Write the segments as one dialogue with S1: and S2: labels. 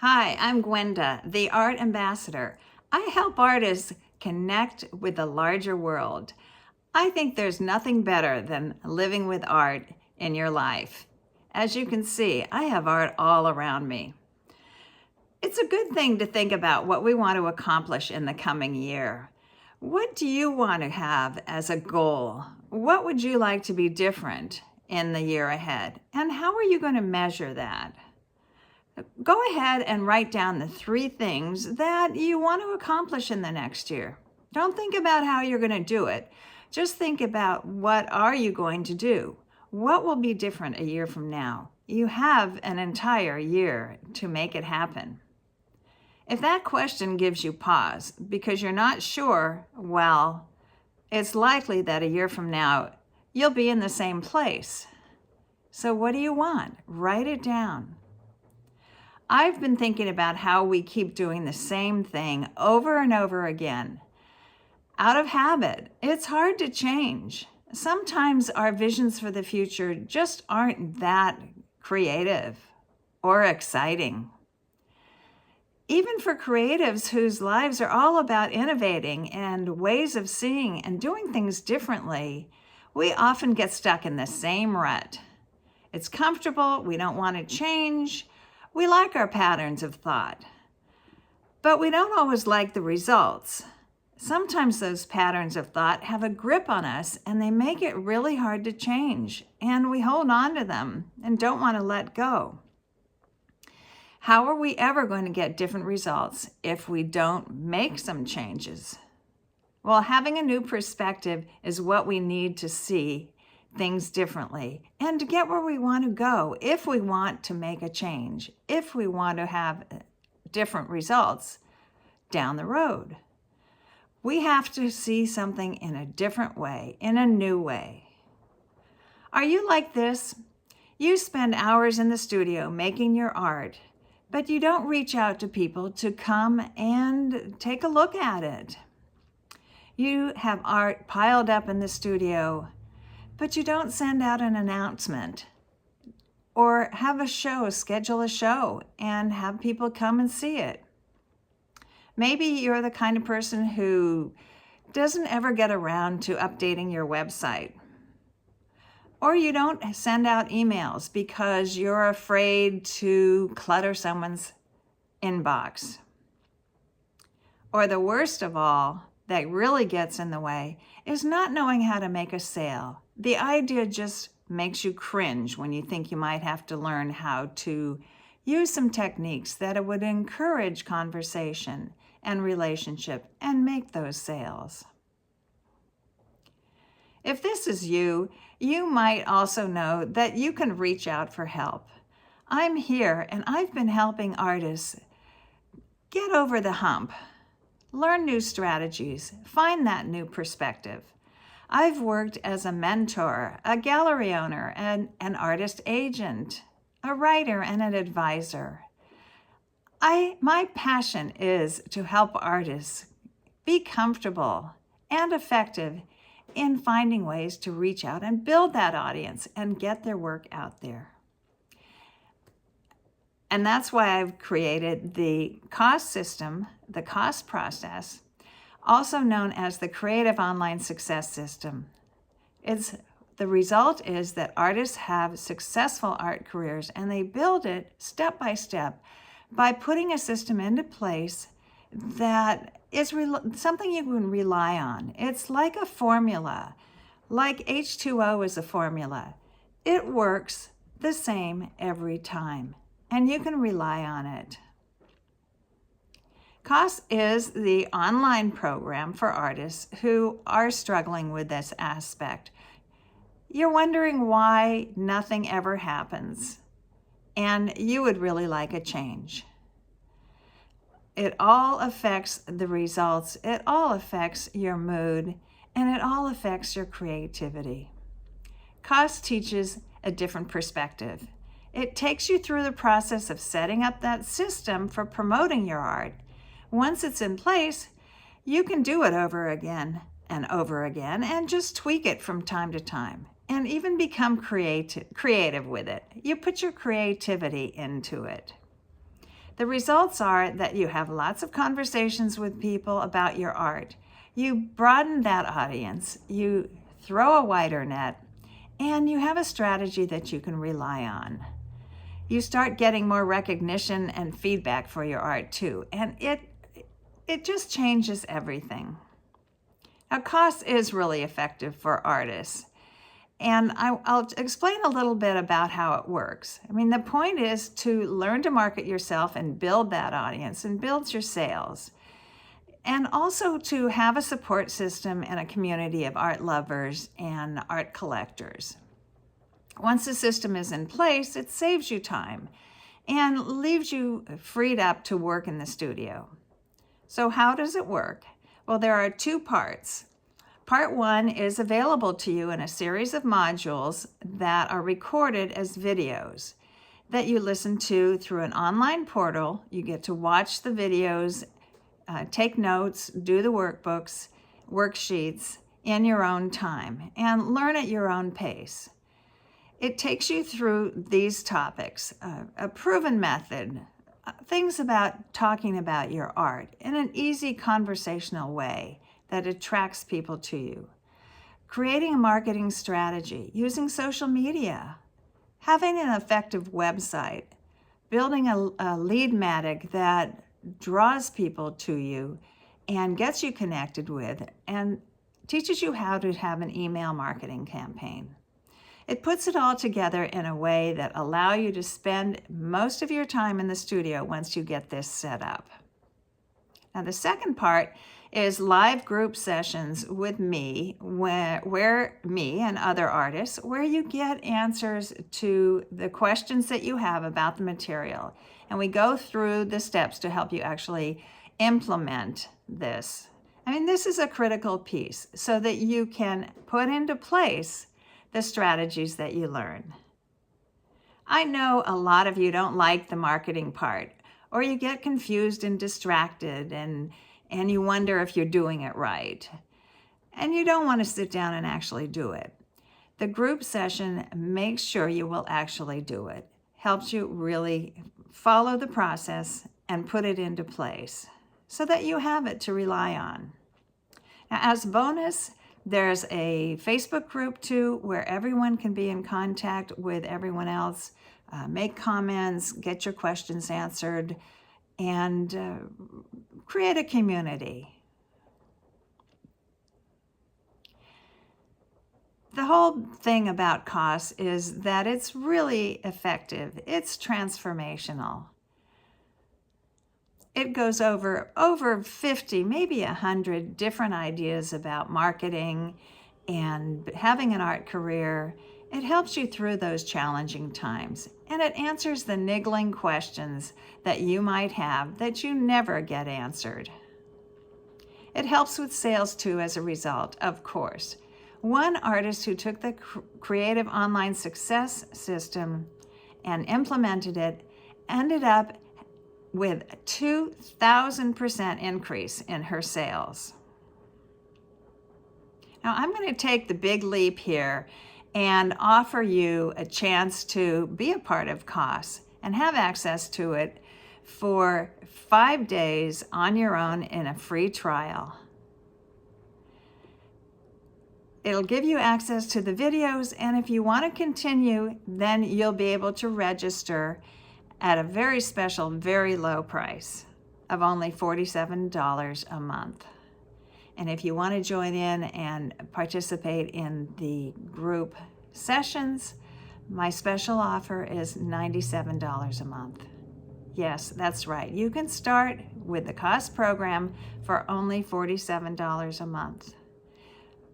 S1: Hi, I'm Gwenda, the Art Ambassador. I help artists connect with the larger world. I think there's nothing better than living with art in your life. As you can see, I have art all around me. It's a good thing to think about what we want to accomplish in the coming year. What do you want to have as a goal? What would you like to be different in the year ahead? And how are you going to measure that? Go ahead and write down the 3 things that you want to accomplish in the next year. Don't think about how you're going to do it. Just think about what are you going to do? What will be different a year from now? You have an entire year to make it happen. If that question gives you pause because you're not sure, well, it's likely that a year from now you'll be in the same place. So what do you want? Write it down. I've been thinking about how we keep doing the same thing over and over again. Out of habit, it's hard to change. Sometimes our visions for the future just aren't that creative or exciting. Even for creatives whose lives are all about innovating and ways of seeing and doing things differently, we often get stuck in the same rut. It's comfortable, we don't want to change. We like our patterns of thought, but we don't always like the results. Sometimes those patterns of thought have a grip on us and they make it really hard to change, and we hold on to them and don't want to let go. How are we ever going to get different results if we don't make some changes? Well, having a new perspective is what we need to see things differently and to get where we want to go if we want to make a change, if we want to have different results down the road. We have to see something in a different way, in a new way. Are you like this? You spend hours in the studio making your art, but you don't reach out to people to come and take a look at it. You have art piled up in the studio, but you don't send out an announcement or have a show, schedule a show and have people come and see it. Maybe you're the kind of person who doesn't ever get around to updating your website. Or you don't send out emails because you're afraid to clutter someone's inbox. Or the worst of all, that really gets in the way, is not knowing how to make a sale. The idea just makes you cringe when you think you might have to learn how to use some techniques that would encourage conversation and relationship and make those sales. If this is you, you might also know that you can reach out for help. I'm here and I've been helping artists get over the hump. Learn new strategies, find that new perspective. I've worked as a mentor, a gallery owner, and an artist agent, a writer, and an advisor. My passion is to help artists be comfortable and effective in finding ways to reach out and build that audience and get their work out there. And that's why I've created the COSS system, the COSS process, also known as the Creative Online Success System. The result is that artists have successful art careers and they build it step by step by putting a system into place that is something you can rely on. It's like a formula, like H2O is a formula. It works the same every time, and you can rely on it. COSS is the online program for artists who are struggling with this aspect. You're wondering why nothing ever happens, and you would really like a change. It all affects the results, it all affects your mood, and it all affects your creativity. COSS teaches a different perspective. It takes you through the process of setting up that system for promoting your art. Once it's in place, you can do it over again and just tweak it from time to time and even become creative with it. You put your creativity into it. The results are that you have lots of conversations with people about your art. You broaden that audience, you throw a wider net, and you have a strategy that you can rely on. You start getting more recognition and feedback for your art too, and it just changes everything. Now, COSS is really effective for artists, and I'll explain a little bit about how it works. I mean, the point is to learn to market yourself and build that audience and build your sales. And also to have a support system and a community of art lovers and art collectors. Once the system is in place, it saves you time and leaves you freed up to work in the studio. So how does it work? Well, there are two parts. Part one is available to you in a series of modules that are recorded as videos that you listen to through an online portal. You get to watch the videos, take notes, do the workbooks, worksheets in your own time, and learn at your own pace. It takes you through these topics, a proven method, things about talking about your art in an easy conversational way that attracts people to you. Creating a marketing strategy, using social media, having an effective website, building a lead magnet that draws people to you and gets you connected with and teaches you how to have an email marketing campaign. It puts it all together in a way that allows you to spend most of your time in the studio once you get this set up. Now, the second part is live group sessions with me, where me and other artists, where you get answers to the questions that you have about the material. And we go through the steps to help you actually implement this. I mean, this is a critical piece so that you can put into place the strategies that you learn. I know a lot of you don't like the marketing part, or you get confused and distracted and you wonder if you're doing it right. And you don't want to sit down and actually do it. The group session makes sure you will actually do it, helps you really follow the process and put it into place so that you have it to rely on. Now, as a bonus, there's a Facebook group too, where everyone can be in contact with everyone else, make comments, get your questions answered, and create a community. The whole thing about COSS is that it's really effective. It's transformational. It goes over 50, maybe 100 different ideas about marketing and having an art career. It helps you through those challenging times, and it answers the niggling questions that you might have that you never get answered. It helps with sales too as a result, of course. One artist who took the Creative Online Success System and implemented it ended up with a 2,000% increase in her sales. Now, I'm going to take the big leap here and offer you a chance to be a part of COSS and have access to it for 5 days on your own in a free trial. It'll give you access to the videos, and if you want to continue, then you'll be able to register at a very special, very low price of only $47 a month. And if you want to join in and participate in the group sessions, my special offer is $97 a month. Yes, that's right. You can start with the COSS program for only $47 a month.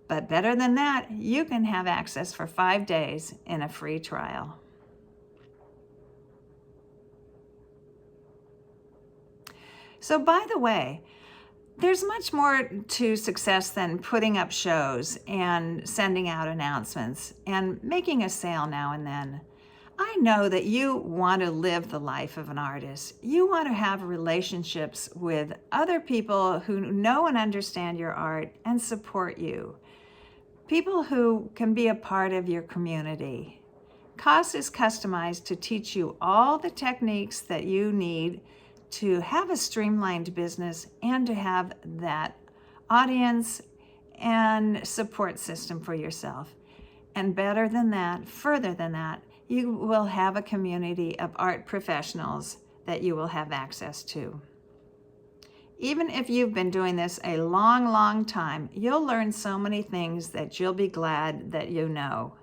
S1: But better than that, you can have access for 5 days in a free trial. So by the way, there's much more to success than putting up shows and sending out announcements and making a sale now and then. I know that you want to live the life of an artist. You want to have relationships with other people who know and understand your art and support you. People who can be a part of your community. COSS is customized to teach you all the techniques that you need to have a streamlined business and to have that audience and support system for yourself. And better than that, further than that, you will have a community of art professionals that you will have access to. Even if you've been doing this a long, long time, you'll learn so many things that you'll be glad that you know.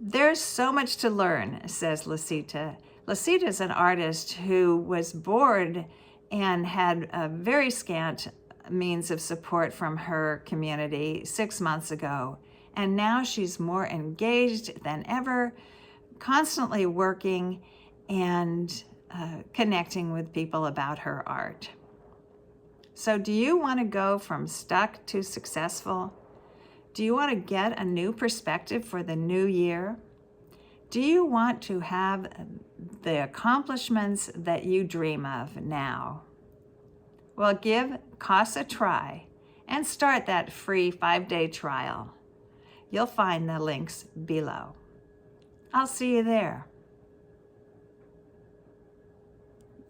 S1: There's so much to learn, says Lasita. Lasita is an artist who was bored and had a very scant means of support from her community 6 months ago. And now she's more engaged than ever, constantly working and connecting with people about her art. So do you want to go from stuck to successful? Do you want to get a new perspective for the new year? Do you want to have the accomplishments that you dream of now? Well, give COSS a try and start that free 5-day trial. You'll find the links below. I'll see you there.